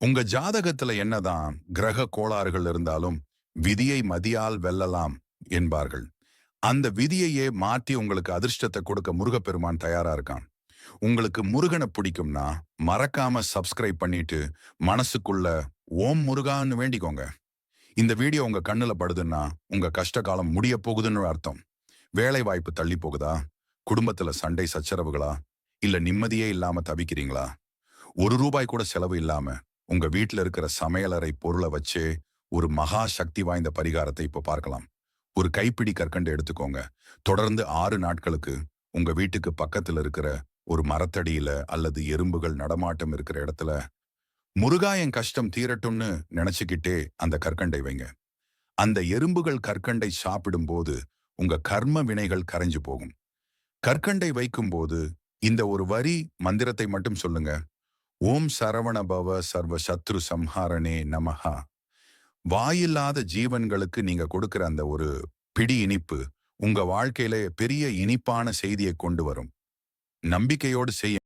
உங்க ஜாதகத்துல என்னதான் கிரக கோளாறுகள் இருந்தாலும் விதியை மதியால் வெல்லலாம் என்பார்கள். அந்த விதியையே மாற்றி உங்களுக்கு அதிர்ஷ்டத்தை கொடுக்க முருகப்பெருமான் தயாரா இருக்கான். உங்களுக்கு முருகனை பிடிக்கும்னா மறக்காம சப்ஸ்கிரைப் பண்ணிட்டு மனசுக்குள்ள ஓம் முருகான்னு வேண்டிக்கோங்க. இந்த வீடியோ உங்க கண்ணுல படுதுன்னா உங்க கஷ்ட காலம் முடிய போகுதுன்னு அர்த்தம். வேலை வாய்ப்பு தள்ளி போகுதா? குடும்பத்துல சண்டை சச்சரவுகளா? இல்ல நிம்மதியே இல்லாம தவிக்கிறீங்களா? ரூபாய் கூட செலவு இல்லாம உங்க வீட்ல இருக்கிற சமையலறை பொருளை வச்சே ஒரு மகா சக்தி வாய்ந்த பரிகாரத்தை இப்போ பார்க்கலாம். ஒரு கைப்பிடி கற்கண்டு எடுத்துக்கோங்க. தொடர்ந்து 6 நாட்களுக்கு உங்க வீட்டுக்கு பக்கத்துல இருக்கிற ஒரு மரத்தடியில அல்லது எறும்புகள் நடமாட்டம் இருக்கிற இடத்துல முருகா என் கஷ்டம் தீரட்டும்னு நினைச்சுக்கிட்டே அந்த கற்கண்டை வைங்க. அந்த எறும்புகள் கற்கண்டை சாப்பிடும்போது உங்க கர்ம வினைகள் கரைஞ்சு போகும். கற்கண்டை வைக்கும்போது இந்த ஒரு வரி மந்திரத்தை மட்டும் சொல்லுங்க. ஓம் சரவண பவ சர்வ சத்ரு சம்ஹாரணே நமஹா. வாயில்லாத ஜீவன்களுக்கு நீங்க கொடுக்கிற அந்த ஒரு பிடி இனிப்பு உங்க வாழ்க்கையில பெரிய இனிப்பான செய்தியை கொண்டு வரும். நம்பிக்கையோடு செய்ய